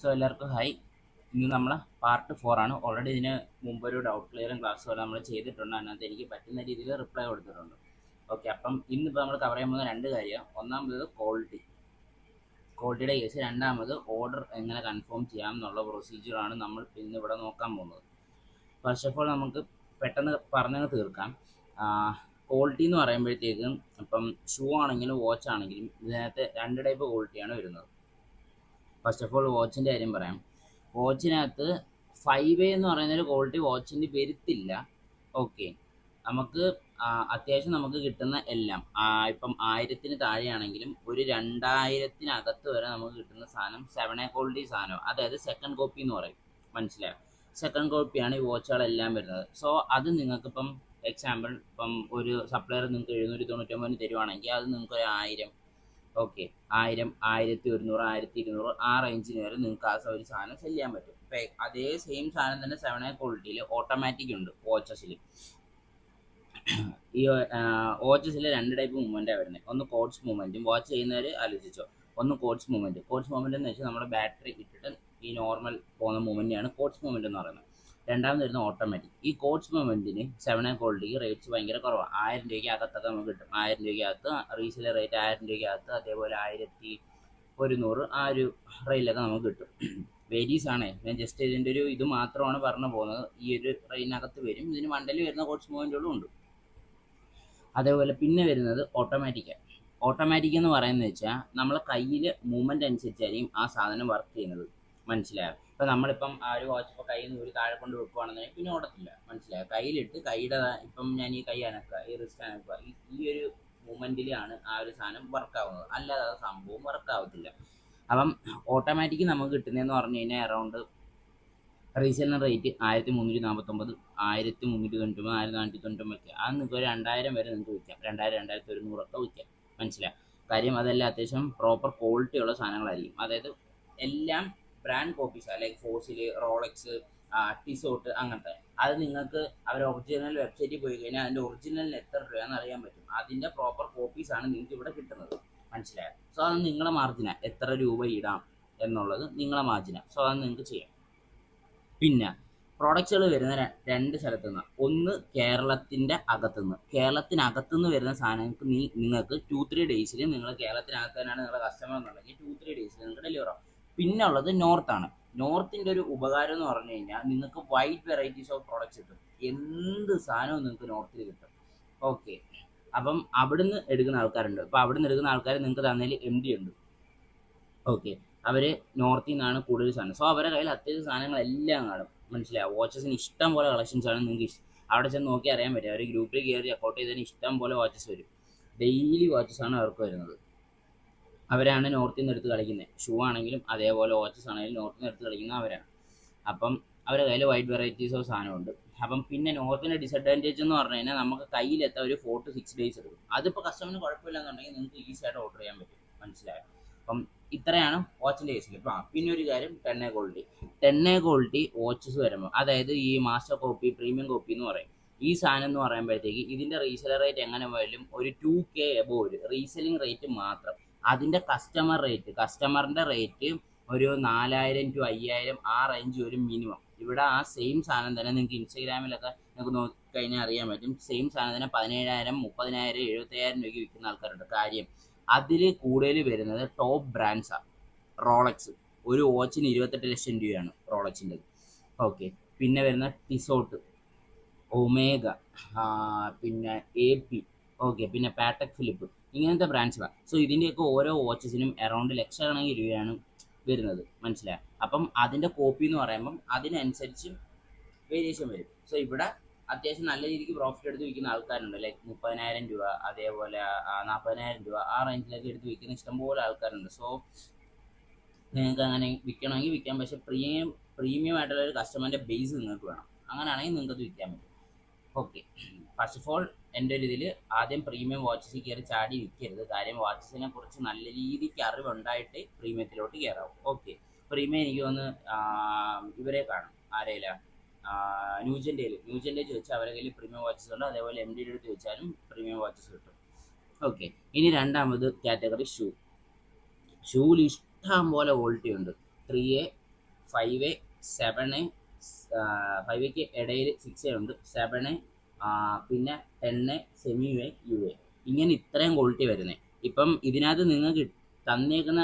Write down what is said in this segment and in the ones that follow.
So എല്ലാവർക്കും hi. ഇന്ന് നമ്മൾ പാർട്ട് 4 ആണ്. ഓൾറെഡി ഇതിന് മുമ്പ് ഒരു ഡൗട്ട് ക്ലിയറും ക്ലാസ് പോലെ നമ്മൾ ചെയ്തിട്ടുണ്ട്. അതിനകത്ത് എനിക്ക് പറ്റുന്ന രീതിയിൽ റിപ്ലൈ കൊടുത്തിട്ടുണ്ട്. ഓക്കെ, അപ്പം ഇന്നിപ്പോൾ നമ്മൾ കവർ ചെയ്യാൻ പോകുന്ന രണ്ട് കാര്യം. ഒന്നാമത് ക്വാളിറ്റിയുടെ കേസ്. രണ്ടാമത് ഓർഡർ എങ്ങനെ കൺഫേം ചെയ്യാം എന്നുള്ള പ്രൊസീജിയറാണ് നമ്മൾ ഇന്ന് ഇവിടെ നോക്കാൻ പോകുന്നത്. ഫസ്റ്റ് ഓഫ് ഓൾ നമുക്ക് പെട്ടെന്ന് പറഞ്ഞങ്ങ് തീർക്കാം. ക്വാളിറ്റി എന്ന് പറയുമ്പോഴത്തേക്കും ഇപ്പം ഷൂ ആണെങ്കിലും വാച്ച് ആണെങ്കിലും ഇതിനകത്ത് രണ്ട് ടൈപ്പ് ക്വാളിറ്റിയാണ് വരുന്നത്. ഫസ്റ്റ് ഓഫ് ഓൾ വാച്ചിൻ്റെ കാര്യം പറയാം. വാച്ചിനകത്ത് 5A എന്ന് പറയുന്നൊരു ക്വാളിറ്റി വാച്ചിൻ്റെ വരുത്തില്ല. ഓക്കെ, നമുക്ക് അത്യാവശ്യം നമുക്ക് കിട്ടുന്ന എല്ലാം ഇപ്പം 1000-ന് താഴെയാണെങ്കിലും ഒരു 2000-നകത്ത് വരെ നമുക്ക് കിട്ടുന്ന സാധനം 7A ക്വാളിറ്റി സാധനം, അതായത് സെക്കൻഡ് കോപ്പി എന്ന് പറയും. മനസ്സിലായോ? സെക്കൻഡ് കോപ്പിയാണ് ഈ വാച്ചുകളെല്ലാം വരുന്നത്. സോ അത് നിങ്ങൾക്കിപ്പം എക്സാമ്പിൾ ഇപ്പം ഒരു സപ്ലയർ നിങ്ങൾക്ക് 799 തരുവാണെങ്കിൽ അത് നിങ്ങൾക്ക് ഒരു 1000, ഓക്കെ, 1000, 1100, 1200 ആ റേഞ്ചിന് വരെ നിങ്ങൾക്ക് ആ ഒരു സാധനം സെല് ചെയ്യാൻ പറ്റും. ഇപ്പം അതേ സെയിം സാധനം തന്നെ 7A ക്വാളിറ്റിയിൽ ഓട്ടോമാറ്റിക് ഉണ്ട് വാച്ചസിൽ. ഈ വാച്ചസിൽ രണ്ട് ടൈപ്പ് മൂവ്മെൻറ്റാണ് വരുന്നത്. ഒന്ന് കോഡ്സ് മൂവ്മെൻറ്റും, വാച്ച് ചെയ്യുന്നവർ ആലോചിച്ചോ. ഒന്ന് കോഡ്സ് മൂവ്മെൻറ്റ്. കോഡ്സ് മൂവ്മെൻറ്റ് എന്ന് വെച്ചാൽ നമ്മുടെ ബാറ്ററി ഇട്ടിട്ട് ഈ നോർമൽ പോകുന്ന മൂവ്മെൻറ്റിനാണ് കോഡ്സ് മൂവ്മെൻറ്റ് എന്ന് പറയുന്നത്. രണ്ടാമത് വരുന്ന ഓട്ടോമാറ്റിക്. ഈ കോഡ്സ് മൂവ്മെൻറ്റിന് 7A ക്വാളിറ്റിക്ക് റേറ്റ്സ് ഭയങ്കര കുറവാണ്. 1000 രൂപയ്ക്ക് അകത്തൊക്കെ നമുക്ക് കിട്ടും. 1000 രൂപയ്ക്കകത്ത് റീസെയിൽ റേറ്റ് 1000 രൂപയ്ക്കകത്ത്, അതേപോലെ 1100 ആ ഒരു റേറ്റിലൊക്കെ നമുക്ക് കിട്ടും. വേരീസ് ആണ്. ഞാൻ ജസ്റ്റ് ഇതിൻ്റെ ഒരു ഇത് മാത്രമാണ് പറഞ്ഞു പോകുന്നത്. ഈ ഒരു റേറ്റിനകത്ത് വരും. ഇതിന് മണ്ടലിൽ വരുന്ന കോഡ്സ് മൂവ്മെൻറ്റുകളും ഉണ്ട്. അതേപോലെ പിന്നെ വരുന്നത് ഓട്ടോമാറ്റിക്കാണ്. ഓട്ടോമാറ്റിക് എന്ന് പറയുന്നത് വെച്ചാൽ നമ്മളെ കയ്യിൽ മൂവ്മെൻറ്റ് അനുസരിച്ചായിരിക്കും ആ സാധനം വർക്ക് ചെയ്യുന്നത്. മനസ്സിലായോ? ഇപ്പോൾ നമ്മളിപ്പം ആ ഒരു വാച്ച് ഇപ്പോൾ കയ്യിൽ നിന്ന് ഒരു താഴെ കൊണ്ട് വെക്കുകയാണെന്നുണ്ടെങ്കിൽ പിന്നെ ഓടത്തില്ല. മനസ്സിലായോ? കയ്യിലിട്ട് കൈയുടെ ഇപ്പം ഞാൻ ഈ കൈ അനക്കുക, ഈ റിസ്റ്റ് അനക്കുക, ഈ ഒരു മൂവ്മെൻറ്റിലാണ് ആ ഒരു സാധനം വർക്കാവുന്നത്. അല്ലാതെ ആ സംഭവം വർക്കാവത്തില്ല. അപ്പം ഓട്ടോമാറ്റിക് നമുക്ക് കിട്ടുന്നതെന്ന് പറഞ്ഞു കഴിഞ്ഞാൽ അറൗണ്ട് റീസെയിലിന് റേറ്റ് 1349, 1399, 1499 ഒക്കെ. അത് നിങ്ങൾക്ക് ഒരു 2000 വരെ നിങ്ങൾക്ക് വിൽക്കാം. 2000, 2100 ഒക്കെ വിൽക്കാം. മനസ്സിലായി? കാര്യം അതെല്ലാം അത്യാവശ്യം പ്രോപ്പർ ക്വാളിറ്റി ഉള്ള സാധനങ്ങളായിരിക്കും. അതായത് എല്ലാം ബ്രാൻഡ് കോപ്പീസാണ്. ലൈക്ക് ഫോസിൽ, റോളക്സ്, ടിസോട്ട്, അങ്ങനത്തെ. അത് നിങ്ങൾക്ക് അവർ ഒറിജിനൽ വെബ്സൈറ്റിൽ പോയി കഴിഞ്ഞാൽ അതിൻ്റെ ഒറിജിനലിന് എത്ര രൂപയാണെന്ന് അറിയാൻ പറ്റും. അതിൻ്റെ പ്രോപ്പർ കോപ്പീസാണ് നിങ്ങൾക്ക് ഇവിടെ കിട്ടുന്നത്. മനസ്സിലായോ? സോ അത് നിങ്ങളെ മാർജിനാണ്. എത്ര രൂപ ഇടാം എന്നുള്ളത് നിങ്ങളെ മാർജിനാണ്. സോ അത് നിങ്ങൾക്ക് ചെയ്യാം. പിന്നെ പ്രോഡക്റ്റുകൾ വരുന്ന രണ്ട് സ്ഥലത്തു നിന്ന്. ഒന്ന് കേരളത്തിൻ്റെ അകത്തുനിന്ന്. കേരളത്തിനകത്തുനിന്ന് വരുന്ന സാധനങ്ങൾക്ക് നിങ്ങൾക്ക് 2-3 ഡേയ്സിൽ, നിങ്ങൾ കേരളത്തിനകത്ത് തന്നെയാണ് നിങ്ങളുടെ കസ്റ്റമർ എന്നുണ്ടെങ്കിൽ 2-3 ഡേയ്സിൽ നിങ്ങൾക്ക് ഡെലിവർ ആവും. പിന്നെ ഉള്ളത് നോർത്താണ്. നോർത്തിൻ്റെ ഒരു ഉപകാരം എന്ന് പറഞ്ഞു കഴിഞ്ഞാൽ നിങ്ങൾക്ക് വൈഡ് വെറൈറ്റീസ് ഓഫ് പ്രോഡക്റ്റ്സ് കിട്ടും. എന്ത് സാധനവും നിങ്ങൾക്ക് നോർത്തിൽ കിട്ടും. ഓക്കെ, അപ്പം അവിടുന്ന് എടുക്കുന്ന ആൾക്കാരുണ്ട്. അപ്പോൾ അവിടുന്ന് എടുക്കുന്ന ആൾക്കാർ നിങ്ങൾക്ക് തന്നതിൽ MD ഉണ്ട്. ഓക്കെ, അവർ നോർത്തിൽ നിന്നാണ് കൂടുതൽ സാധനം. സോ അവരുടെ കയ്യിൽ അത്യാവശ്യം സാധനങ്ങളെല്ലാം കാണും. മനസ്സിലാവും? വാച്ചസിന് ഇഷ്ടം പോലെ കളക്ഷൻസ് ആണ്. നിങ്ങൾക്ക് അവിടെ ചെന്ന് നോക്കി അറിയാൻ പറ്റും. അവർ ഗ്രൂപ്പിൽ കയറി ചെക്കൗട്ട് ചെയ്തതിന് ഇഷ്ടം പോലെ വാച്ചസ് വരും. ഡെയിലി വാച്ചസാണ് അവർക്ക് വരുന്നത്. അവരാണ് നോർത്തിൽ നിന്ന് എടുത്ത് കളിക്കുന്നത്. ഷൂ ആണെങ്കിലും അതേപോലെ വാച്ചസ് ആണെങ്കിലും നോർത്തിൽ നിന്ന് എടുത്ത് കളിക്കുന്നത് അവരാണ്. അപ്പം അവരുടെ കയ്യിൽ വൈഡ് വെറൈറ്റീസ് ഓഫ് സാധനമുണ്ട്. അപ്പം പിന്നെ നോർത്തിൻ്റെ ഡിസഡ്വാൻറ്റേജ് എന്ന് പറഞ്ഞു കഴിഞ്ഞാൽ നമുക്ക് കയ്യിലെത്താൻ ഒരു 4 to 6 ഡേയ്സ് എടുക്കും. അതിപ്പോൾ കസ്റ്റമറിന് കുഴപ്പമില്ലെന്നുണ്ടെങ്കിൽ നിങ്ങൾക്ക് ഈസി ആയിട്ട് ഓർഡർ ചെയ്യാൻ പറ്റും. മനസ്സിലായോ? അപ്പം ഇത്രയാണ് വാച്ചിൻ്റെ കേസിൽ. പിന്നെ ഒരു കാര്യം 10A quality. 10A quality watches വരുമ്പോൾ, അതായത് ഈ മാസ്റ്റർ കോപ്പി, പ്രീമിയം കോപ്പി എന്ന് പറയും. ഈ സാധനം എന്ന് പറയുമ്പോഴത്തേക്ക് ഇതിൻ്റെ റീസെലർ റേറ്റ് എങ്ങനെ പോയാലും ഒരു 2K എബോവ് ഒരു റീസെല്ലിംഗ് റേറ്റ് മാത്രം. അതിൻ്റെ കസ്റ്റമറിൻ്റെ റേറ്റ് ഒരു 4000 to 5000 ആ റേഞ്ച് ഒരു മിനിമം. ഇവിടെ ആ സെയിം സാധനം തന്നെ നിങ്ങൾക്ക് ഇൻസ്റ്റാഗ്രാമിലൊക്കെ നിങ്ങൾക്ക് നോക്കിക്കഴിഞ്ഞാൽ അറിയാൻ പറ്റും. സെയിം സാധനം തന്നെ 17000, 30000, 75000 രൂപയ്ക്ക് വിൽക്കുന്ന ആൾക്കാരുണ്ട്. കാര്യം അതിൽ കൂടുതൽ വരുന്നത് ടോപ്പ് ബ്രാൻഡ്സാണ്. റോളക്സ് ഒരു വാച്ചിന് 28 ലക്ഷം രൂപയാണ് റോളക്സിൻ്റെ. ഓക്കെ, പിന്നെ വരുന്ന ടിസോട്ട്, ഒമേഗ, പിന്നെ AP, ഓക്കെ, പിന്നെ പാറ്റക് ഫിലിപ്പ്, ഇങ്ങനത്തെ ബ്രാൻഡ്സുകളാണ്. സോ ഇതിൻ്റെയൊക്കെ ഓരോ വാച്ചസിനും അറൗണ്ട് ലക്ഷക്കണക്കിന് രൂപയാണ് വരുന്നത്. മനസ്സിലായി? അപ്പം അതിൻ്റെ കോപ്പി എന്ന് പറയുമ്പം അതിനനുസരിച്ച് വേരിയേഷൻ വരും. സോ ഇവിടെ അത്യാവശ്യം നല്ല രീതിക്ക് പ്രോഫിറ്റ് എടുത്ത് വിൽക്കുന്ന ആൾക്കാരുണ്ട്. ലൈക്ക് 30,000 രൂപ, അതേപോലെ 40,000 രൂപ ആ റേഞ്ചിലൊക്കെ എടുത്ത് വിൽക്കുന്ന ഇഷ്ടംപോലെ ആൾക്കാരുണ്ട്. സോ നിങ്ങൾക്ക് അങ്ങനെ വിൽക്കണമെങ്കിൽ വിൽക്കാം. പക്ഷേ പ്രീമിയം ആയിട്ടുള്ള ഒരു കസ്റ്റമറിൻ്റെ ബേസ് നിങ്ങൾക്ക് വേണം. അങ്ങനെയാണെങ്കിൽ നിങ്ങൾക്ക് അത് വിൽക്കാൻ പറ്റും. ഓക്കെ, ഫസ്റ്റ് ഓഫ് ഓൾ എൻ്റെ ഒരു ഇതിൽ ആദ്യം പ്രീമിയം വാച്ചസിൽ കയറി ചാടി വിൽക്കരുത്. കാര്യം വാച്ചസിനെ കുറിച്ച് നല്ല രീതിക്ക് അറിവുണ്ടായിട്ട് പ്രീമിയത്തിലോട്ട് കയറാവും. ഓക്കെ, പ്രീമിയം എനിക്ക് തോന്നുന്നു ഇവരെ കാണും. ആരേല ന്യൂജൻ്റെ ചോദിച്ചാൽ അവരുടെ കയ്യിൽ പ്രീമിയം വാച്ചസ് ഉണ്ട്. അതേപോലെ MDയുടെ അടുത്ത് ചോദിച്ചാലും പ്രീമിയം വാച്ചസ് കിട്ടും. ഓക്കെ, ഇനി രണ്ടാമത് കാറ്റഗറി ഷൂവിൽ ഇഷ്ടം പോലെ ക്വാളിറ്റി ഉണ്ട്. 3A, 5A 7A 5Aക്ക് ഇടയിൽ 6A ഉണ്ട്, 7A പിന്നെ 10A semi U A U A, ഇങ്ങനെ ഇത്രയും ക്വാളിറ്റി വരുന്നത്. ഇപ്പം ഇതിനകത്ത് നിങ്ങൾക്ക് തന്നേക്കുന്ന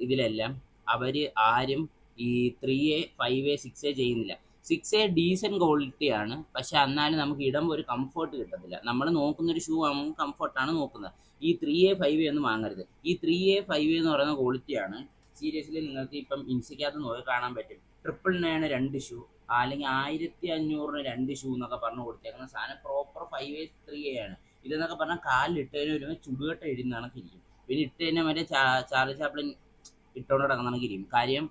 ഇതിലെല്ലാം അവർ ആരും ഈ 3A 5A 6A ചെയ്യുന്നില്ല. 6A ഡീസൻറ്റ് ക്വാളിറ്റിയാണ്, പക്ഷെ എന്നാലും നമുക്ക് ഇടുമ്പോൾ ഒരു കംഫർട്ട് കിട്ടത്തില്ല. നമ്മൾ നോക്കുന്നൊരു ഷൂ ആകുമ്പോൾ കംഫർട്ടാണ് നോക്കുന്നത്. ഈ 3A 5A ഒന്നും വാങ്ങരുത്. ഈ 3A 5A എന്ന് പറയുന്ന ക്വാളിറ്റിയാണ് സീരിയസ്ലി നിങ്ങൾക്ക് ഇപ്പം ഇൻസ്റ്റയ്ക്കകത്ത് നോക്കി കാണാൻ പറ്റും. 999 2 ഷൂ, അല്ലെങ്കിൽ 1500 2 ഷൂ എന്നൊക്കെ പറഞ്ഞ് കൊടുത്തേക്കുന്ന സാധനം പ്രോപ്പർ 5A 3A ആണ്. ഇതെന്നൊക്കെ പറഞ്ഞാൽ കാലിലിട്ടതിന് വരുമ്പോൾ ചുടുകട്ട എഴുതുന്നതാണ് ഇരിക്കും. പിന്നെ ഇട്ട് തന്നെ മറ്റേ ചാർലി ചാപ്ലിൻ ഇട്ടുകൊണ്ട് നടക്കുന്നതാണ് ഇരിക്കും. കാര്യം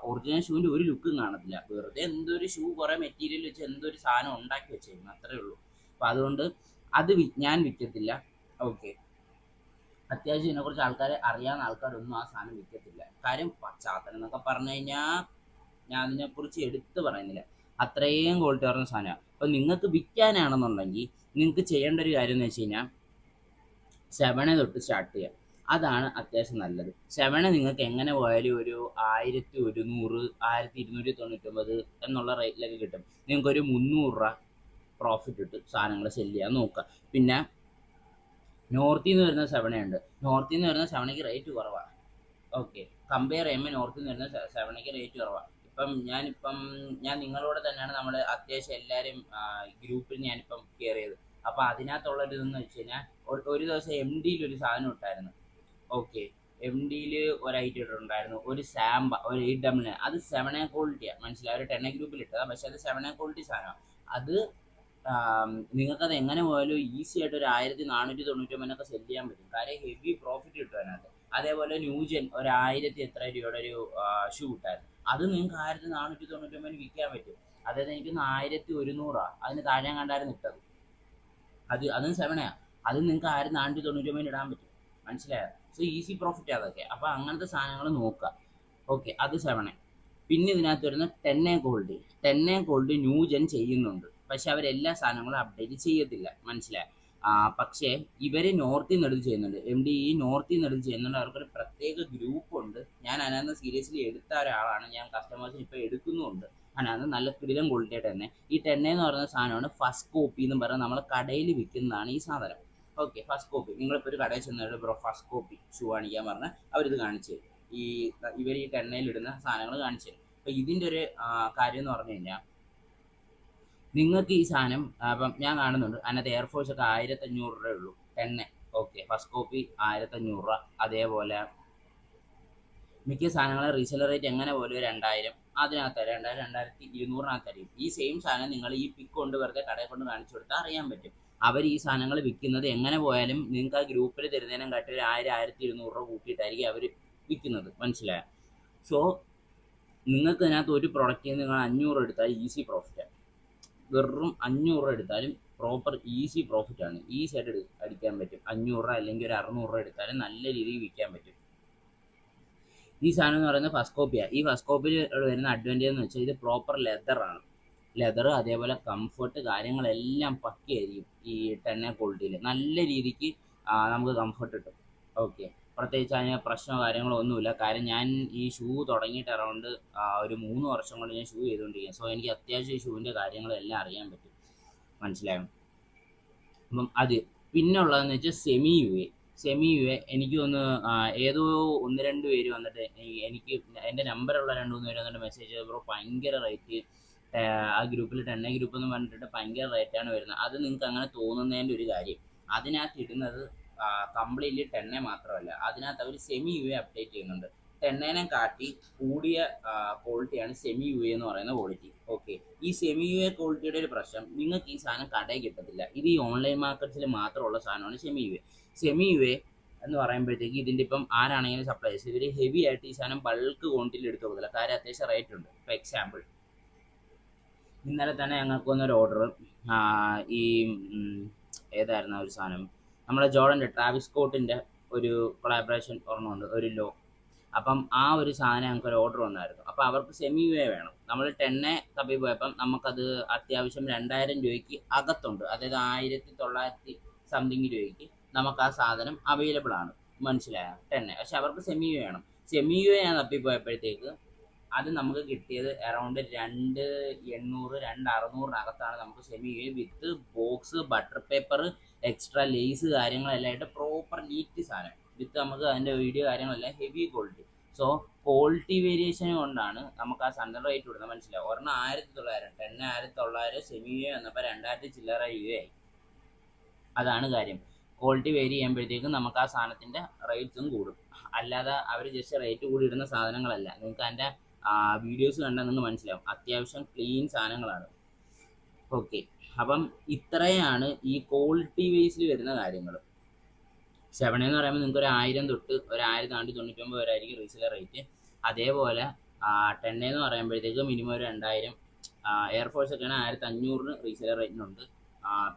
ഒറിജിനൽ ഷൂവിൻ്റെ ഒരു ലുക്കും കാണത്തില്ല. വെറുതെ എന്തൊരു ഷൂ കുറേ മെറ്റീരിയൽ വെച്ച് എന്തൊരു സാധനം ഉണ്ടാക്കി വെച്ചേക്കുന്നു, അത്രേ ഉള്ളൂ. അപ്പോൾ അതുകൊണ്ട് അത് ഞാൻ വിൽക്കത്തില്ല. ഓക്കെ, അത്യാവശ്യം ഇതിനെക്കുറിച്ച് ആൾക്കാരെ അറിയാവുന്ന ആൾക്കാരൊന്നും ആ സാധനം വിൽക്കത്തില്ല. കാര്യം പശ്ചാത്തലം എന്നൊക്കെ പറഞ്ഞു കഴിഞ്ഞാൽ ഞാൻ അതിനെക്കുറിച്ച് എടുത്ത് പറയുന്നില്ല, അത്രയും ക്വാളിറ്റി പറഞ്ഞ സാധനമാണ്. അപ്പോൾ നിങ്ങൾക്ക് വിൽക്കാനാണെന്നുണ്ടെങ്കിൽ നിങ്ങൾക്ക് ചെയ്യേണ്ട ഒരു കാര്യം എന്ന് വെച്ച് കഴിഞ്ഞാൽ 7A തൊട്ട് സ്റ്റാർട്ട് ചെയ്യാം. അതാണ് അത്യാവശ്യം നല്ലത്. 7A നിങ്ങൾക്ക് എങ്ങനെ പോയാലും ഒരു 1100 1299 എന്നുള്ള റേറ്റിലൊക്കെ കിട്ടും. നിങ്ങൾക്കൊരു 300 രൂപ പ്രോഫിറ്റ് ഇട്ട് സാധനങ്ങൾ സെല്ല് ചെയ്യാൻ നോക്കുക. പിന്നെ നോർത്തിൽ നിന്ന് വരുന്ന 7A ഉണ്ട്. നോർത്തിൽ നിന്ന് വരുന്ന 7Aക്ക് റേറ്റ് കുറവാണ്. ഓക്കെ, കമ്പയർ ചെയ്യുമ്പോൾ നോർത്തിൽ നിന്ന് വരുന്ന 7Aക്ക് റേറ്റ് കുറവാണ്. ഞാൻ നിങ്ങളോട് തന്നെയാണ് നമ്മൾ അത്യാവശ്യം എല്ലാവരും ഗ്രൂപ്പിൽ ഞാനിപ്പം കയറിയത്. അപ്പോൾ അതിനകത്തുള്ളൊരു ഇതെന്ന് വെച്ച് കഴിഞ്ഞാൽ ഒരു ദിവസം MDയിൽ ഒരു സാധനം ഇട്ടായിരുന്നു. ഓക്കെ, MDയിൽ ഒരു ഐറ്റം ഇട്ടിട്ടുണ്ടായിരുന്നു, ഒരു സാമ്പ, ഒരു 899. അത് 7A ക്വാളിറ്റിയാണ്, മനസ്സിലായി. ഒരു 10A ഗ്രൂപ്പിൽ ഇട്ടതാണ്, പക്ഷേ അത് 7A ക്വാളിറ്റി സാധനമാണ്. അത് നിങ്ങൾക്കത് എങ്ങനെ പോയാലും ഈസി ആയിട്ട് ഒരു 1499 സെല് ചെയ്യാൻ പറ്റും. കാര്യം ഹെവി പ്രോഫിറ്റ് കിട്ടും അതിനകത്ത്. അതേപോലെ ന്യൂജൻ ഒരു 1000 എത്ര രൂപയുടെ ഒരു ഷൂ ഇട്ടായിരുന്നു, അത് നിങ്ങൾക്ക് 1499 വിൽക്കാൻ പറ്റും. അതായത് എനിക്ക് 1100 അതിന് താഴെ കണ്ടായിരുന്നു ഇട്ടത്. അതും 7A, അത് നിങ്ങൾക്ക് 1499 ഇടാൻ പറ്റും, മനസ്സിലായോ? സോ ഈസി പ്രോഫിറ്റ് അതൊക്കെ. അപ്പോൾ അങ്ങനത്തെ സാധനങ്ങൾ നോക്കുക. ഓക്കെ, അത് 7A. പിന്നെ ഇതിനകത്ത് വരുന്ന 10A quality. 10A quality new gen ചെയ്യുന്നുണ്ട്, പക്ഷെ അവരെല്ലാ സാധനങ്ങളും അപ്ഡേറ്റ് ചെയ്യത്തില്ല, മനസ്സിലായി. പക്ഷേ ഇവർ നോർത്തിൽ നിന്ന് എടുത്ത് ചെയ്യുന്നുണ്ട്. MD ഈ നോർത്തിൽ നിന്ന് എടുത്ത് ചെയ്യുന്നുണ്ട്. അവർക്കൊരു പ്രത്യേക ഗ്രൂപ്പുണ്ട്. ഞാൻ അതിനകത്ത് സീരിയസ്ലി എടുത്ത ഒരാളാണ്. ഞാൻ കസ്റ്റമേഴ്സിന് ഇപ്പോൾ എടുക്കുന്നുമുണ്ട്. അതിനകത്ത് നല്ല കിടിലം ക്വാളിറ്റി ആയിട്ട് തന്നെ. ഈ 10A എന്ന് പറയുന്ന സാധനമാണ് ഫസ്റ്റ് കോപ്പി എന്ന് പറയുന്നത്. നമ്മൾ കടയിൽ വിൽക്കുന്നതാണ് ഈ സാധനം. Okay, first copy. നിങ്ങളിപ്പോൾ ഒരു കടയിൽ ചെന്നിട്ട് ബ്രോ ഫസ്റ്റ് കോപ്പി ഷൂ കാണിക്കാൻ പറഞ്ഞാൽ അവരിത് കാണിച്ചു തരും. ഇവർ ഈ 10A ഇടുന്ന സാധനങ്ങൾ കാണിച്ചു തരും. അപ്പോൾ ഇതിൻ്റെ ഒരു കാര്യം എന്ന് പറഞ്ഞു കഴിഞ്ഞാൽ നിങ്ങൾക്ക് ഈ സാധനം അപ്പം ഞാൻ കാണുന്നുണ്ട് അതിനകത്ത് എയർഫോഴ്സ് ഒക്കെ 1500 രൂപയേ ഉള്ളൂ 10A. ഓക്കെ, ഫസ്റ്റ് കോപ്പി 1500 രൂപ. അതേപോലെ മിക്ക സാധനങ്ങളെ റീസെലർ റേറ്റ് എങ്ങനെ പോലും 2000 അതിനകത്ത് 2200-2200 ഈ സെയിം സാധനം നിങ്ങൾ ഈ പിക്ക് കൊണ്ട് വെറുതെ കടയിൽ കൊണ്ട് കാണിച്ചു കൊടുത്താൽ അറിയാൻ പറ്റും. അവർ ഈ സാധനങ്ങൾ വിൽക്കുന്നത് എങ്ങനെ പോയാലും നിങ്ങൾക്ക് ആ ഗ്രൂപ്പിൽ തരുന്നതിനും കാട്ടി ഒരു 1000-1200 രൂപ കൂട്ടിയിട്ടായിരിക്കും അവർ വിൽക്കുന്നത്, മനസ്സിലായോ? സോ നിങ്ങൾക്ക് ഇതിനകത്ത് ഒരു പ്രൊഡക്റ്റിൽ നിങ്ങൾ 500 എടുത്താൽ ഈസി പ്രോഫിറ്റാണ്. വെറും 500 രൂപ എടുത്താലും പ്രോപ്പർ ഈസി പ്രോഫിറ്റാണ്. ഈസി ആയിട്ട് അടിക്കാൻ പറ്റും. 500 രൂപ അല്ലെങ്കിൽ ഒരു 600 രൂപ എടുത്താലും നല്ല രീതിയിൽ വിൽക്കാൻ പറ്റും. ഈ സാധനം എന്ന് പറയുന്നത് ഫസ്റ്റ് കോപ്പിയാണ്. ഈ ഫസ്റ്റ് കോപ്പിയിൽ വരുന്ന അഡ്വാൻറ്റേജ് എന്ന് വെച്ചാൽ ഇത് പ്രോപ്പർ ലെതറാണ്. ലെതർ അതേപോലെ കംഫർട്ട് കാര്യങ്ങളെല്ലാം പക്കയായിരിക്കും. ഈ 10A ക്വാളിറ്റിയിൽ നല്ല രീതിക്ക് നമുക്ക് കംഫർട്ട് കിട്ടും. ഓക്കെ, പ്രത്യേകിച്ച് അതിന് പ്രശ്നമോ കാര്യങ്ങളോ ഒന്നുമില്ല. കാര്യം ഞാൻ ഈ ഷൂ തുടങ്ങിയിട്ട് അറൗണ്ട് ഒരു 3 വർഷം കൊണ്ട് ഞാൻ ഷൂ ചെയ്തുകൊണ്ടിരിക്കുകയാണ്. സോ എനിക്ക് അത്യാവശ്യം ഈ ഷൂവിൻ്റെ കാര്യങ്ങളെല്ലാം അറിയാൻ പറ്റും, മനസ്സിലായോ? അപ്പം അത് പിന്നെ ഉള്ളതെന്ന് വെച്ചാൽ സെമി യു എ എനിക്ക് ഒന്ന് ഏതോ 1-2 പേര് വന്നിട്ട് എനിക്ക് എൻ്റെ നമ്പറുള്ള 2-3 പേര് വന്നിട്ട് മെസ്സേജ് ചെയ്ത് ബ്രോ ഭയങ്കര റേറ്റ്, ആ ഗ്രൂപ്പിൽ 10A ഗ്രൂപ്പ് എന്ന് പറഞ്ഞിട്ട് ഭയങ്കര റേറ്റാണ് വരുന്നത്. അത് നിങ്ങൾക്ക് അങ്ങനെ തോന്നുന്നതിൻ്റെ ഒരു കാര്യം, അതിനകത്ത് ഇടുന്നത് കംപ്ലീറ്റ്ലി 10A മാത്രമല്ല, അതിനകത്ത് അവർ സെമി യു എ അപ്ഡേറ്റ് ചെയ്യുന്നുണ്ട്. 10A കാട്ടി കൂടിയ ക്വാളിറ്റിയാണ് സെമി യു എ എന്ന് പറയുന്ന ക്വാളിറ്റി. ഓക്കെ, ഈ സെമി യു എ ക്വാളിറ്റിയുടെ ഒരു പ്രശ്നം, നിങ്ങൾക്ക് ഈ സാധനം കടയിൽ കിട്ടത്തില്ല. ഇത് ഈ ഓൺലൈൻ മാർക്കറ്റ്സിൽ മാത്രമുള്ള സാധനമാണ് semi U A. Semi U A എന്ന് പറയുമ്പോഴത്തേക്ക് ഇതിൻ്റെ ഇപ്പം ആരാണെങ്കിലും സപ്ലൈസ് ഇവർ ഹെവി ആയിട്ട് ഈ സാധനം ബൾക്ക് ക്വാണ്ടിറ്റിയിൽ എടുത്ത് കൊടുക്കില്ല. കാര്യം അത്യാവശ്യം റേറ്റ് ഉണ്ട്. ഇപ്പോൾ എക്സാമ്പിൾ ഇന്നലെ തന്നെ ഞങ്ങൾക്ക് വന്നൊരു ഓർഡർ, ഈ ഏതായിരുന്നു ഒരു സാധനം, നമ്മുടെ ജോർഡൻ്റെ ട്രാവിസ് സ്കോട്ടിൻ്റെ ഒരു കൊളാബറേഷൻ ഒരെണ്ണമുണ്ട്, ഒരു ലോ. അപ്പം ആ ഒരു സാധനം ഞങ്ങൾക്കൊരു ഓർഡർ വന്നായിരുന്നു. അപ്പോൾ അവർക്ക് സെമി യു എ വേണം. നമ്മൾ 10A തപ്പി പോയപ്പം നമുക്കത് അത്യാവശ്യം 2000 രൂപയ്ക്ക് അകത്തുണ്ട്. അതായത് 1900 സംതിങ് രൂപയ്ക്ക് നമുക്ക് ആ സാധനം അവൈലബിൾ ആണ്, മനസ്സിലായോ? 10A. പക്ഷെ അവർക്ക് സെമി യു വേണം. സെമി യു ഞാൻ തപ്പിപ്പോയപ്പോഴത്തേക്ക് അത് നമുക്ക് കിട്ടിയത് അറൗണ്ട് 2,800 2,600 നമുക്ക് semi U A with box, butter paper, extra lace കാര്യങ്ങളെല്ലാം ആയിട്ട് പ്രോപ്പർ നീറ്റ് സാധനം വിത്ത് നമുക്ക് അതിൻ്റെ വീഡിയോ കാര്യങ്ങളെല്ലാം heavy quality. So quality variation കൊണ്ടാണ് നമുക്ക് ആ സാധനം റേറ്റ് കൊടുക്കുന്നത്, മനസ്സിലാവും. ഒരെണ്ണം 1,900, 10,900 സെമി യു എ വന്നപ്പോൾ 2,000 ചില്ലറ യു എ ആയി. അതാണ് കാര്യം. ക്വാളിറ്റി വേരി ചെയ്യുമ്പോഴത്തേക്കും നമുക്ക് ആ സാധനത്തിൻ്റെ റേറ്റ്സും കൂടും. അല്ലാതെ അവർ ജസ്റ്റ് റേറ്റ് കൂടി ഇടുന്ന സാധനങ്ങളല്ല. നിങ്ങൾക്ക് അതിൻ്റെ വീഡിയോസ് കണ്ടാൽ നിങ്ങൾക്ക് മനസ്സിലാവും, അത്യാവശ്യം ക്ലീൻ സാധനങ്ങളാണ്. ഓക്കെ, അപ്പം ഇത്രയാണ് ഈ ക്വാളിറ്റി വേസിൽ വരുന്ന കാര്യങ്ങൾ. 7 എന്ന് പറയുമ്പോൾ നിങ്ങൾക്ക് ഒരു 1,000 തൊട്ട് ഒരു 1,099 വരെ ആയിരിക്കും റീസെലർ റേറ്റ്. അതേപോലെ 10 എന്ന് പറയുമ്പോഴത്തേക്ക് മിനിമം ഒരു 2,000. എയർഫോഴ്സ് ഒക്കെയാണ് 1,500 റീസെലർ റേറ്റിനുണ്ട്.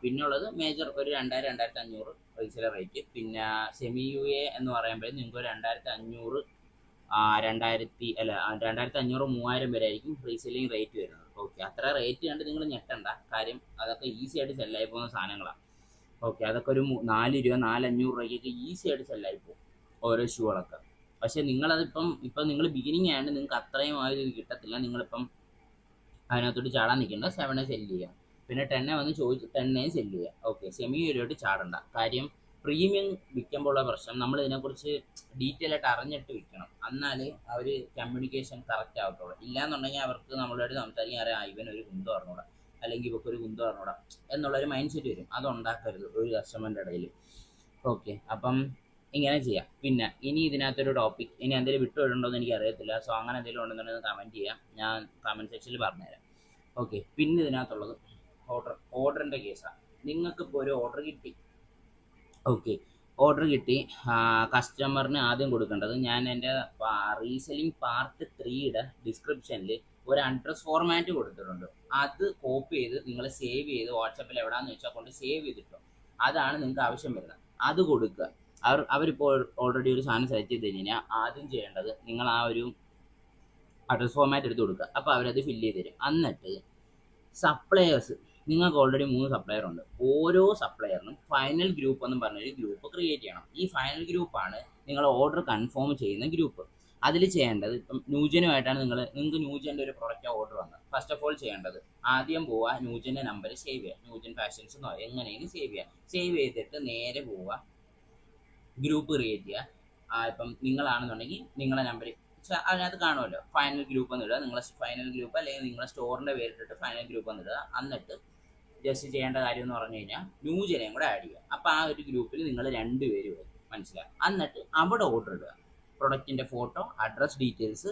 പിന്നെ ഉള്ളത് മേജർ ഒരു 2,000 2,500 റീസെലർ റേറ്റ്. പിന്നെ സെമി യു എ എന്ന് പറയുമ്പോൾ നിങ്ങൾക്ക് ഒരു 2,500 2,500 3,000 വരെ ആയിരിക്കും റീസെല്ലിങ് റേറ്റ് വരുന്നത്. ഓക്കെ, അത്ര റേറ്റ് കണ്ട് നിങ്ങൾ ഞെട്ടണ്ട, കാര്യം അതൊക്കെ ഈസി ആയിട്ട് സെല്ലായി പോകുന്ന സാധനങ്ങളാണ്. ഓക്കെ, അതൊക്കെ ഒരു 4 രൂപ 4,500 രൂപയ്ക്കൊക്കെ ഈസി ആയിട്ട് സെല്ലായി പോകും ഓരോ ഷൂകളൊക്കെ. പക്ഷേ നിങ്ങളതിപ്പം നിങ്ങൾ ബിഗിനിങ് ആയതുകൊണ്ട് നിങ്ങൾക്ക് അത്രയും ആ ഇത് കിട്ടത്തില്ല. നിങ്ങളിപ്പം അതിനകത്തോട്ട് ചാടാൻ നിൽക്കേണ്ട, 7 സെല്ല് ചെയ്യുക. പിന്നെ 10 വന്ന് ചോദിച്ച് 10 സെല്ല് ചെയ്യുക. ഓക്കെ, സെമി യൂരോട്ട് ചാടണ്ട. കാര്യം പ്രീമിയം വിൽക്കുമ്പോൾ ഉള്ള പ്രശ്നം നമ്മൾ ഇതിനെക്കുറിച്ച് ഡീറ്റെയിൽ ആയിട്ട് അറിഞ്ഞിട്ട് വിൽക്കണം, എന്നാലേ അവർ കമ്മ്യൂണിക്കേഷൻ കറക്റ്റ് ആവത്തുള്ളൂ. ഇല്ലയെന്നുണ്ടെങ്കിൽ അവർക്ക് നമ്മളോട് സംസാരിക്കാൻ അറിയാം, ഇവനൊരു കുന്തം അറിഞ്ഞൂടാ അല്ലെങ്കിൽ ഇവക്കൊരു കുന്തം അറിഞ്ഞൂടാ എന്നുള്ളൊരു മൈൻഡ് സെറ്റ് വരും. അതുണ്ടാക്കരുത് ഒരു കസ്റ്റമറിൻ്റെ ഇടയിൽ. ഓക്കെ, അപ്പം ഇങ്ങനെ ചെയ്യാം. പിന്നെ ഇനി ഇതിനകത്തൊരു ടോപ്പിക് ഇനി എന്തെങ്കിലും വിട്ടുപോയിട്ടുണ്ടോ എനിക്ക് അറിയത്തില്ല. സോ അങ്ങനെ എന്തെങ്കിലും ഉണ്ടെന്നുണ്ടെങ്കിൽ കമൻറ്റ് ചെയ്യാം, ഞാൻ കമൻറ്റ് സെക്ഷനിൽ പറഞ്ഞുതരാം. ഓക്കെ, പിന്നെ ഇതിനകത്തുള്ളത് ഓർഡറിൻ്റെ കേസാണ്. നിങ്ങൾക്കിപ്പോൾ ഒരു ഓർഡർ കിട്ടി. ഓക്കെ, ഓർഡർ കിട്ടി. കസ്റ്റമറിന് ആദ്യം കൊടുക്കേണ്ടത്, ഞാൻ എൻ്റെ റീസെല്ലിംഗ് പാർട്ട് 3യുടെ ഡിസ്ക്രിപ്ഷനിൽ ഒരു അഡ്രസ് ഫോർമാറ്റ് കൊടുത്തിട്ടുണ്ട്. അത് കോപ്പി ചെയ്ത് നിങ്ങൾ സേവ് ചെയ്ത് വാട്സാപ്പിൽ എവിടെയാണെന്ന് വെച്ചാൽ കൊണ്ട് സേവ് ചെയ്തിട്ടോ. അതാണ് നിങ്ങൾക്ക് ആവശ്യം വരുന്നത്. അത് കൊടുക്കുക. അവരിപ്പോൾ ഓൾറെഡി ഒരു സാധനം സെലക്ട് ചെയ്ത് കഴിഞ്ഞാൽ ആദ്യം ചെയ്യേണ്ടത് നിങ്ങൾ ആ ഒരു അഡ്രസ് ഫോർമാറ്റ് എടുത്ത് കൊടുക്കുക. അപ്പോൾ അവരത് ഫില്ല് ചെയ്ത് തരും. എന്നിട്ട് സപ്ലയേഴ്സ്, നിങ്ങൾക്ക് ഓൾറെഡി 3 സപ്ലയർ ഉണ്ട്. ഓരോ സപ്ലയറിനും ഫൈനൽ ഗ്രൂപ്പ് എന്ന് പറഞ്ഞൊരു ഗ്രൂപ്പ് ക്രിയേറ്റ് ചെയ്യണം. ഈ ഫൈനൽ ഗ്രൂപ്പാണ് നിങ്ങൾ ഓർഡർ കൺഫേം ചെയ്യുന്ന ഗ്രൂപ്പ്. അതിൽ ചെയ്യേണ്ടത്, ഇപ്പം ന്യൂജനുമായിട്ടാണ് നിങ്ങൾക്ക് ന്യൂജൻ്റെ ഒരു പ്രൊഡക്റ്റ് ഓർഡർ വന്നത്. ഫസ്റ്റ് ഓഫ് ഓൾ ചെയ്യേണ്ടത് ആദ്യം പോവുക, ന്യൂജൻ്റെ നമ്പർ സേവ് ചെയ്യുക. ന്യൂജൻ ഫാഷൻസ് എന്നോ എങ്ങനെയും സേവ് ചെയ്യുക. സേവ് ചെയ്തിട്ട് നേരെ പോവുക, ഗ്രൂപ്പ് ക്രിയേറ്റ് ചെയ്യുക. ഇപ്പം നിങ്ങളാണെന്നുണ്ടെങ്കിൽ നിങ്ങളെ നമ്പർ അതിനകത്ത് കാണുമല്ലോ, ഫൈനൽ ഗ്രൂപ്പ് എന്ന് ഇടുക. നിങ്ങളെ ഫൈനൽ ഗ്രൂപ്പ് അല്ലെങ്കിൽ നിങ്ങളെ സ്റ്റോറിൻ്റെ പേരിട്ടിട്ട് ഫൈനൽ ഗ്രൂപ്പ് എന്ന് ഇടുക. എന്നിട്ട് ജസ്റ്റ് ചെയ്യേണ്ട കാര്യം എന്ന് പറഞ്ഞു കഴിഞ്ഞാൽ ന്യൂജനെയും കൂടെ ആഡ് ചെയ്യുക. അപ്പോൾ ആ ഒരു ഗ്രൂപ്പിൽ നിങ്ങൾ 2 പേര് വരും, മനസ്സിലായി. എന്നിട്ട് അവിടെ ഓർഡർ ഇടുക, പ്രൊഡക്റ്റിൻ്റെ ഫോട്ടോ, അഡ്രസ് ഡീറ്റെയിൽസ്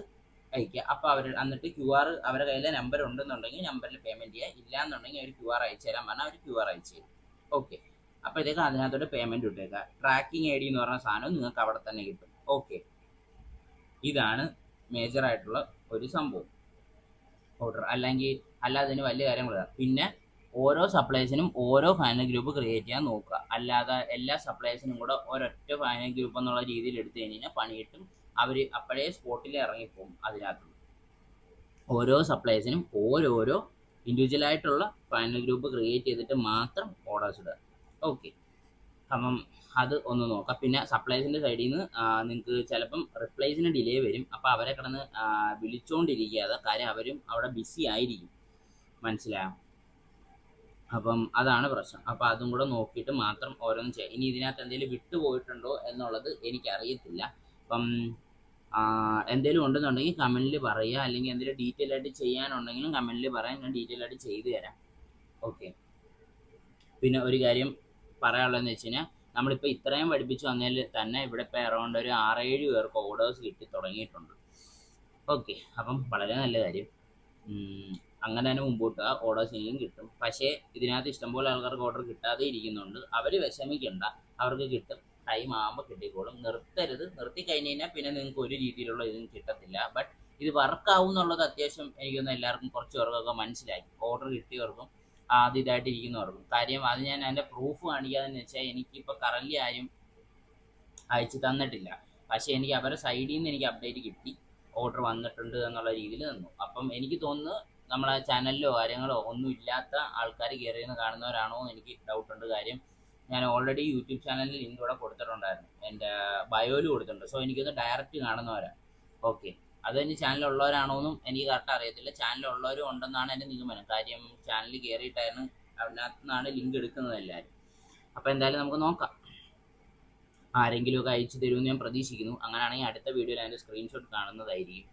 അയക്കുക. അപ്പോൾ എന്നിട്ട് QR അവരുടെ കയ്യിലെ നമ്പർ ഉണ്ടെന്നുണ്ടെങ്കിൽ നമ്പറിൽ പേയ്മെൻറ്റ് ചെയ്യുക. ഇല്ല എന്നുണ്ടെങ്കിൽ അവർ QR അയച്ചു തരാൻ പറഞ്ഞാൽ അവർ QR അയച്ചു തരും. ഓക്കെ, അപ്പോഴത്തേക്ക് അതിനകത്തോട്ട് പേയ്മെൻറ്റ് ഇട്ടേക്കുക. ട്രാക്കിംഗ് ID എന്ന് പറഞ്ഞ സാധനം നിങ്ങൾക്ക് അവിടെ തന്നെ കിട്ടും. ഓക്കെ, ഇതാണ് മേജറായിട്ടുള്ള ഒരു സംഭവം ഓർഡർ. അല്ലാതെ ഇതിന് വലിയ കാര്യങ്ങളില്ല. പിന്നെ ഓരോ സപ്ലൈസിനും ഓരോ ഫൈനൽ ഗ്രൂപ്പ് ക്രിയേറ്റ് ചെയ്യാൻ നോക്കുക. അല്ലാതെ എല്ലാ സപ്ലൈസിനും കൂടെ ഒരൊറ്റ ഫൈനൽ ഗ്രൂപ്പ് എന്നുള്ള രീതിയിൽ എടുത്തു കഴിഞ്ഞാൽ പണി കിട്ടും. അവർ അപ്പോഴേ സ്പോട്ടിൽ ഇറങ്ങിപ്പോകും. അതിനകത്ത് ഓരോ സപ്ലൈസിനും ഓരോരോ ഇൻഡിവിജ്വലായിട്ടുള്ള ഫൈനൽ ഗ്രൂപ്പ് ക്രിയേറ്റ് ചെയ്തിട്ട് മാത്രം ഓർഡേഴ്സ് ഇടുക. ഓക്കെ, അപ്പം അത് ഒന്ന് നോക്കാം. പിന്നെ സപ്ലൈസിൻ്റെ സൈഡിൽ നിന്ന് നിങ്ങൾക്ക് ചിലപ്പം റിപ്ലൈസിന് ഡിലേ വരും. അപ്പോൾ അവരെ കിടന്ന് വിളിച്ചുകൊണ്ടിരിക്കാതെ, കാര്യം അവരും അവിടെ ബിസി ആയിരിക്കും, മനസ്സിലായോ? അപ്പം അതാണ് പ്രശ്നം. അപ്പോൾ അതും കൂടെ നോക്കിയിട്ട് മാത്രം ഓരോന്നും ചെയ്യാം. ഇനി ഇതിനകത്ത് എന്തെങ്കിലും വിട്ടുപോയിട്ടുണ്ടോ എന്നുള്ളത് എനിക്കറിയത്തില്ല. അപ്പം എന്തെങ്കിലും ഉണ്ടെന്നുണ്ടെങ്കിൽ കമൻറ്റിൽ പറയുക, അല്ലെങ്കിൽ എന്തെങ്കിലും ഡീറ്റെയിൽ ആയിട്ട് ചെയ്യാനുണ്ടെങ്കിലും കമൻറ്റിൽ പറയാൻ, ഞാൻ ഡീറ്റെയിൽ ആയിട്ട് ചെയ്തു തരാം. ഓക്കെ, പിന്നെ ഒരു കാര്യം പറയാനുള്ളതെന്ന് വെച്ച് കഴിഞ്ഞാൽ, നമ്മളിപ്പോൾ ഇത്രയും പഠിപ്പിച്ച് വന്നതിൽ തന്നെ ഇവിടെ ഇപ്പോൾ അറൗണ്ട് ഒരു 6-7 പേർക്ക് ഓർഡേഴ്സ് കിട്ടി തുടങ്ങിയിട്ടുണ്ട്. ഓക്കെ, അപ്പം വളരെ നല്ല കാര്യം. അങ്ങനെ തന്നെ മുമ്പോട്ട് ഓർഡേഴ്സ് ഇനിയും കിട്ടും. പക്ഷേ ഇതിനകത്ത് ഇഷ്ടംപോലെ ആൾക്കാർക്ക് ഓർഡർ കിട്ടാതെ ഇരിക്കുന്നുണ്ട്. അവർ വിഷമിക്കേണ്ട, അവർക്ക് കിട്ടും. ടൈം ആകുമ്പോൾ കിട്ടിക്കോളും. നിർത്തരുത്. നിർത്തി കഴിഞ്ഞ് കഴിഞ്ഞാൽ പിന്നെ നിങ്ങൾക്ക് ഒരു രീതിയിലുള്ള ഇതും കിട്ടത്തില്ല. ബട്ട് ഇത് വർക്കാവും എന്നുള്ളത് അത്യാവശ്യം എനിക്കൊന്ന് എല്ലാവർക്കും കുറച്ച് പേർക്കൊക്കെ മനസ്സിലായി. ഓർഡർ കിട്ടിയവർക്കും അത് ഇതായിട്ട് ഇരിക്കുന്നവർക്കും. കാര്യം അത് ഞാൻ അതിൻ്റെ പ്രൂഫ് കാണിക്കാതെന്ന് വെച്ചാൽ എനിക്കിപ്പോൾ കറൻലി ആരും അയച്ചു തന്നിട്ടില്ല. പക്ഷേ എനിക്ക് അവരുടെ സൈഡിൽ നിന്ന് എനിക്ക് അപ്ഡേറ്റ് കിട്ടി, ഓർഡർ വന്നിട്ടുണ്ട് എന്നുള്ള രീതിയിൽ നിന്നു. അപ്പം എനിക്ക് തോന്നുന്നു നമ്മളെ ചാനലിലോ കാര്യങ്ങളോ ഒന്നും ഇല്ലാത്ത ആൾക്കാർ കയറിയെന്ന് കാണുന്നവരാണോ എന്ന് എനിക്ക് ഡൗട്ടുണ്ട്. കാര്യം ഞാൻ ഓൾറെഡി യൂട്യൂബ് ചാനലിൽ ലിങ്ക് ഇവിടെ കൊടുത്തിട്ടുണ്ടായിരുന്നു, എൻ്റെ ബയോയിൽ കൊടുത്തിട്ടുണ്ട്. സോ എനിക്കൊന്ന് ഡയറക്റ്റ് കാണുന്നവരാണ്. ഓക്കെ, അത് ഇനി ചാനലുള്ളവരാണോന്നും എനിക്ക് കറക്റ്റ് അറിയത്തില്ല. ചാനലുള്ളവരും ഉണ്ടെന്നാണ് എൻ്റെ നിഗമനം. കാര്യം ചാനൽ കയറിയിട്ടായിരുന്നു അതിനകത്ത് നിന്നാണ് ലിങ്ക് എടുക്കുന്നത് എല്ലാവരും. അപ്പോൾ എന്തായാലും നമുക്ക് നോക്കാം. ആരെങ്കിലുമൊക്കെ അയച്ചു തരുമെന്ന് ഞാൻ പ്രതീക്ഷിക്കുന്നു. അങ്ങനെയാണെങ്കിൽ അടുത്ത വീഡിയോയിൽ അതിൻ്റെ സ്ക്രീൻഷോട്ട് കാണുന്നതായിരിക്കും.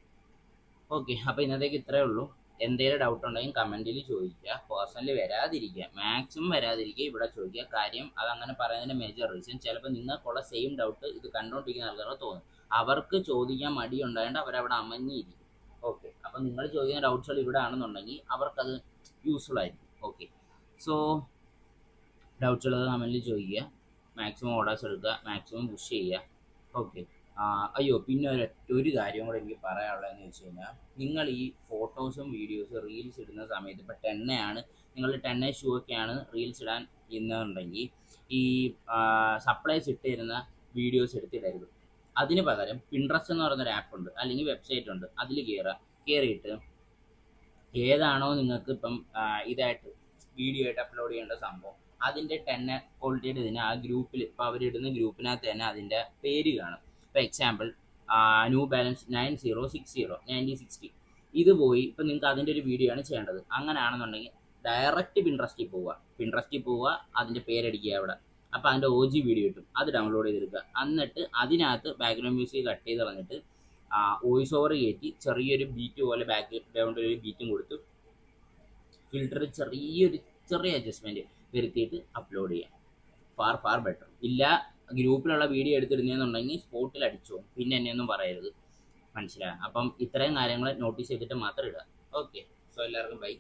ഓക്കെ, അപ്പോൾ ഇന്നത്തേക്ക് ഇത്രയേ ഉള്ളൂ. എന്തെങ്കിലും ഡൗട്ട് ഉണ്ടെങ്കിൽ കമൻറ്റിൽ ചോദിക്കുക. പേഴ്സണലി വരാതിരിക്കുക, മാക്സിമം വരാതിരിക്കുക, ഇവിടെ ചോദിക്കുക. കാര്യം അതങ്ങനെ പറയുന്നതിൻ്റെ മേജർ റീസൺ ചിലപ്പോൾ നിങ്ങൾക്കുള്ള സെയിം ഡൗട്ട് ഇത് കണ്ടുകൊണ്ടിരിക്കുന്ന ആൾക്കാർക്ക് തോന്നും. അവർക്ക് ചോദിക്കാൻ മടി ഉണ്ടായതുകൊണ്ട് അവരവിടെ അമഞ്ഞിരിക്കും. ഓക്കെ, അപ്പം നിങ്ങൾ ചോദിക്കുന്ന ഡൗട്ട്സുകൾ ഇവിടെ ആണെന്നുണ്ടെങ്കിൽ അവർക്കത് യൂസ്ഫുൾ ആയിരിക്കും. ഓക്കെ, സോ ഡൗട്ട്സുകൾ കമൻറ്റിൽ ചോദിക്കുക, മാക്സിമം ഓർഡേഴ്സ് എടുക്കുക, മാക്സിമം പുഷ് ചെയ്യുക. ഓക്കെ, അയ്യോ പിന്നെ ഒരു കാര്യം കൂടെ എനിക്ക് പറയാനുള്ളതെന്ന് വെച്ച് കഴിഞ്ഞാൽ, നിങ്ങൾ ഈ ഫോട്ടോസും വീഡിയോസും റീൽസ് ഇടുന്ന സമയത്ത് ഇപ്പോൾ 10 ആണ്, നിങ്ങൾ 10 ഷൂ ഒക്കെയാണ് റീൽസ് ഇടാൻ ഇന്നുണ്ടെങ്കിൽ ഈ സപ്ലൈസ് ഇട്ട് തരുന്ന വീഡിയോസ് എടുത്തിടരുത്. അതിന് പകരം പിൻട്രസ്റ്റ് എന്ന് പറയുന്നൊരു ആപ്പ് ഉണ്ട്, അല്ലെങ്കിൽ വെബ്സൈറ്റ് ഉണ്ട്. അതിൽ കയറിയിട്ട് ഏതാണോ നിങ്ങൾക്ക് ഇപ്പം ഇതായിട്ട് വീഡിയോ ആയിട്ട് അപ്ലോഡ് ചെയ്യേണ്ട സംഭവം, അതിൻ്റെ 10 ക്വാളിറ്റിയുടെ ഇതിന് ആ ഗ്രൂപ്പിൽ, ഇപ്പോൾ അവരിടുന്ന ഗ്രൂപ്പിനകത്ത് തന്നെ അതിൻ്റെ പേര് കാണും. ഇപ്പോൾ എക്സാമ്പിൾ ന്യൂ ബാലൻസ് 9060 ഇത് പോയി ഇപ്പം നിങ്ങൾക്ക് അതിൻ്റെ ഒരു വീഡിയോ ആണ് ചെയ്യേണ്ടത്. അങ്ങനെയാണെന്നുണ്ടെങ്കിൽ ഡയറക്റ്റ് പിൻട്രസ്റ്റിൽ പോവുക, അതിൻ്റെ പേരടിക്കുക അവിടെ. അപ്പോൾ അതിൻ്റെ OG വീഡിയോ കിട്ടും, അത് ഡൗൺലോഡ് ചെയ്തെടുക്കുക. എന്നിട്ട് അതിനകത്ത് ബാക്ക്ഗ്രൗണ്ട് മ്യൂസിക് കട്ട് ചെയ്ത് കളഞ്ഞിട്ട് വോയിസ് ഓവർ കയറ്റി ചെറിയൊരു ബീറ്റ് പോലെ ബാക്ക്ഗ്രൗണ്ടിൽ ഒരു ബീറ്റും കൊടുത്ത് ഫിൽറ്റർ ചെറിയ അഡ്ജസ്റ്റ്മെൻറ്റ് വരുത്തിയിട്ട് അപ്ലോഡ് ചെയ്യാം. Far better. ഇല്ല ഗ്രൂപ്പിലുള്ള വീഡിയോ എടുത്തിടുന്നതെന്നുണ്ടെങ്കിൽ സ്പോട്ടിൽ അടിച്ചോ, പിന്നെ എന്നെയൊന്നും പറയരുത്. മനസ്സിലായോ? അപ്പം ഇത്രയും കാര്യങ്ങൾ നോട്ടീസ് ചെയ്തിട്ട് മാത്രം ഇടുക. ഓക്കെ, സോ എല്ലാവർക്കും ബൈ.